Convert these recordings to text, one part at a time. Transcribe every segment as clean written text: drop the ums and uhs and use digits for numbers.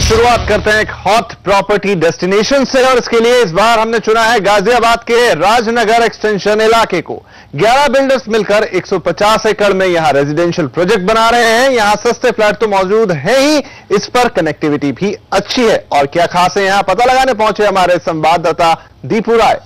तो शुरुआत करते हैं एक हॉट प्रॉपर्टी डेस्टिनेशन से, और इसके लिए इस बार हमने चुना है गाजियाबाद के राजनगर एक्सटेंशन इलाके को। 11 बिल्डर्स मिलकर 150 एकड़ में यहां रेजिडेंशियल प्रोजेक्ट बना रहे हैं। यहां सस्ते फ्लैट तो मौजूद है ही, इस पर कनेक्टिविटी भी अच्छी है। और क्या खास है यहां, पता लगाने पहुंचे हमारे संवाददाता दीपू राय।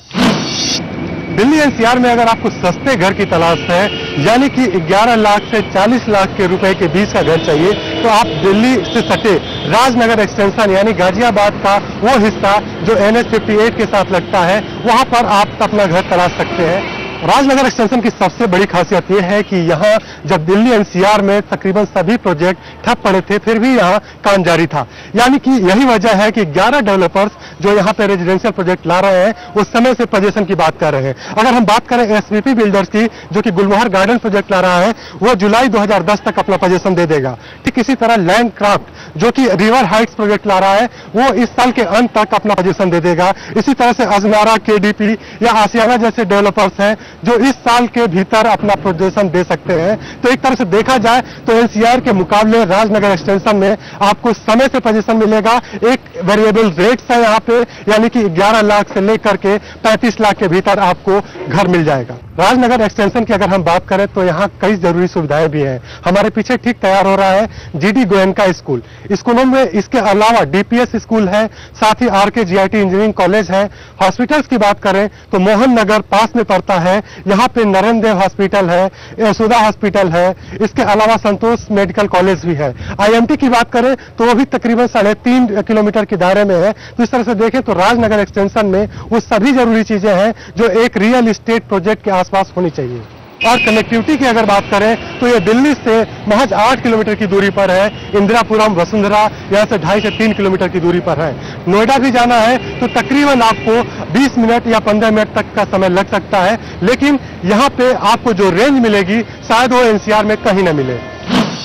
दिल्ली एनसीआर में अगर आपको सस्ते घर की तलाश है, यानी कि 11 लाख से 40 लाख के रुपए के बीच का घर चाहिए, तो आप दिल्ली से सटे राजनगर एक्सटेंशन यानी गाजियाबाद का वो हिस्सा जो NH 58 के साथ लगता है, वहां पर आप अपना घर तलाश सकते हैं। राजनगर एक्सटेंशन की सबसे बड़ी खासियत यह है कि यहाँ जब दिल्ली एनसीआर में तकरीबन सभी प्रोजेक्ट ठप पड़े थे, फिर भी यहाँ काम जारी था। यानी कि यही वजह है कि 11 डेवलपर्स जो यहाँ पे रेजिडेंशियल प्रोजेक्ट ला रहे हैं, उस समय से पोजीशन की बात कर रहे हैं। अगर हम बात करें SVP बिल्डर्स की, जो कि गुलमोहर गार्डन प्रोजेक्ट ला रहा है, वो जुलाई 2010 तक अपना पोजीशन दे देगा। ठीक इसी तरह लैंड क्राफ्ट जो कि रिवर हाइट्स प्रोजेक्ट ला रहा है, वो इस साल के अंत तक अपना पोजीशन दे देगा। इसी तरह से अजनारा, KDP या आसियाना जैसे डेवलपर्स हैं जो इस साल के भीतर अपना पोजीशन दे सकते हैं। तो एक तरह से देखा जाए तो एनसीआर के मुकाबले राजनगर एक्सटेंशन में आपको समय से पोजीशन मिलेगा। एक वेरिएबल रेट्स है यहाँ पे, यानी कि 11 लाख से लेकर के 35 लाख के भीतर आपको घर मिल जाएगा। राजनगर एक्सटेंशन की अगर हम बात करें तो यहाँ कई जरूरी सुविधाएं भी हैं। हमारे पीछे ठीक तैयार हो रहा है GD गोयनका स्कूल। स्कूलों में इसके अलावा DPS स्कूल है, साथ ही RK GIT इंजीनियरिंग कॉलेज है। हॉस्पिटल्स की बात करें तो मोहन नगर पास में पड़ता है, यहाँ पे नरेंद्र देव हॉस्पिटल है, यशोदा हॉस्पिटल है। इसके अलावा संतोष मेडिकल कॉलेज भी है। IMT की बात करें तो वो भी तकरीबन 3.5 किलोमीटर के दायरे में है। तो इस तरह से देखें तो राजनगर एक्सटेंशन में वो सभी जरूरी चीजें हैं जो एक रियल एस्टेट प्रोजेक्ट के आसपास होनी चाहिए। और कनेक्टिविटी की अगर बात करें तो ये दिल्ली से महज 8 किलोमीटर की दूरी पर है। इंदिरापुरम, वसुंधरा यहाँ से 2.5 से 3 किलोमीटर की दूरी पर है। नोएडा भी जाना है तो तकरीबन आपको 20 मिनट या 15 मिनट तक का समय लग सकता है, लेकिन यहाँ पे आपको जो रेंज मिलेगी शायद वो एनसीआर में कहीं न मिले।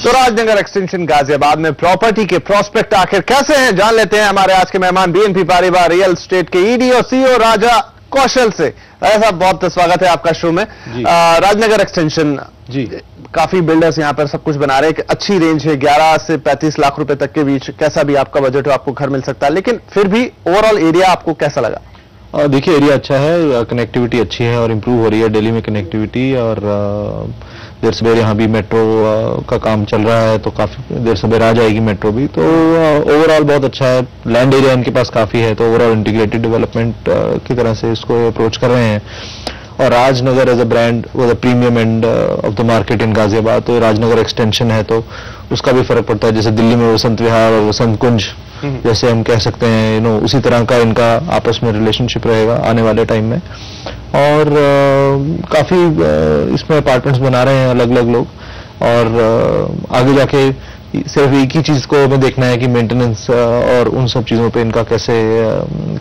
तो राजनगर एक्सटेंशन गाजियाबाद में प्रॉपर्टी के प्रोस्पेक्ट आखिर कैसे हैं, जान लेते हैं हमारे आज के मेहमान BNP पारिवार रियल एस्टेट के ED और CEO राजा कौशल से। राजा साहब, बहुत स्वागत है आपका शो में। राजनगर एक्सटेंशन जी, काफी बिल्डर्स यहाँ पर सब कुछ बना रहे हैं। अच्छी रेंज है, 11 से 35 लाख रुपए तक के बीच, कैसा भी आपका बजट हो आपको घर मिल सकता है। लेकिन फिर भी ओवरऑल एरिया आपको कैसा लगा? देखिए, एरिया अच्छा है, कनेक्टिविटी अच्छी है और इम्प्रूव हो रही है दिल्ली में कनेक्टिविटी। और देर सवेर यहाँ भी मेट्रो का काम चल रहा है, तो काफी देर सवेर आ जाएगी मेट्रो भी। तो ओवरऑल बहुत अच्छा है। लैंड एरिया इनके पास काफी है, तो ओवरऑल इंटीग्रेटेड डेवलपमेंट की तरह से इसको अप्रोच कर रहे हैं। और राजनगर एज अ ब्रांड वो premium end of the market in Ghaziabad, तो राजनगर एक्सटेंशन है तो उसका भी फर्क पड़ता है। जैसे दिल्ली में वसंत विहार और वसंत कुंज जैसे हम कह सकते हैं, उसी तरह का इनका आपस में रिलेशनशिप रहेगा आने वाले टाइम में। और काफी इसमें अपार्टमेंट्स बना रहे हैं अलग अलग लोग। और आगे जाके सिर्फ एक ही चीज को हमें देखना है कि मेंटेनेंस और उन सब चीजों पे इनका कैसे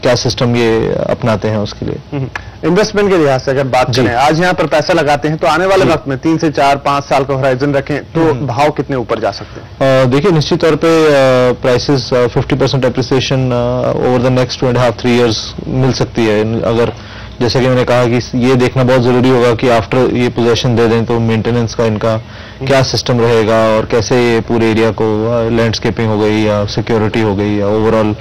क्या सिस्टम ये अपनाते हैं उसके लिए। इन्वेस्टमेंट के लिहाज से अगर बात करें, आज यहाँ पर पैसा लगाते हैं तो आने वाले वक्त में 3 से 4-5 साल का होराइजन रखें तो भाव कितने ऊपर जा सकते हैं? देखिए, निश्चित तौर पे prices 50% appreciation over the next 2.5-3 years मिल सकती है। अगर जैसे कि मैंने कहा कि ये देखना बहुत जरूरी होगा कि आफ्टर ये पोजीशन दे दें तो मेंटेनेंस का इनका क्या सिस्टम रहेगा और कैसे ये पूरे एरिया को लैंडस्केपिंग हो गई या सिक्योरिटी हो गई या ओवरऑल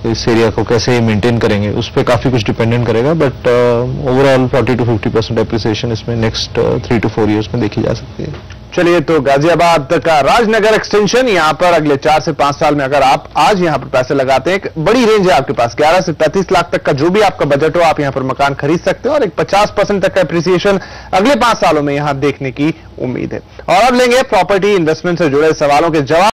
इस एरिया को कैसे मेंटेन करेंगे, उस पर काफी कुछ डिपेंडेंट करेगा। बट ओवरऑल 40 to 50% एप्रिसिएशन इसमें नेक्स्ट 3 to 4 ईयर्स में देखी जा सकती है। चलिए, तो गाजियाबाद का राजनगर एक्सटेंशन, यहाँ पर अगले 4 से 5 साल में अगर आप आज यहाँ पर पैसे लगाते हैं, एक बड़ी रेंज है आपके पास, 11 से 35 लाख तक का जो भी आपका बजट हो, आप यहाँ पर मकान खरीद सकते हो। और एक 50% तक का एप्रिसिएशन अगले 5 सालों में यहाँ देखने की उम्मीद है। और अब लेंगे प्रॉपर्टी इन्वेस्टमेंट से जुड़े सवालों के जवाब।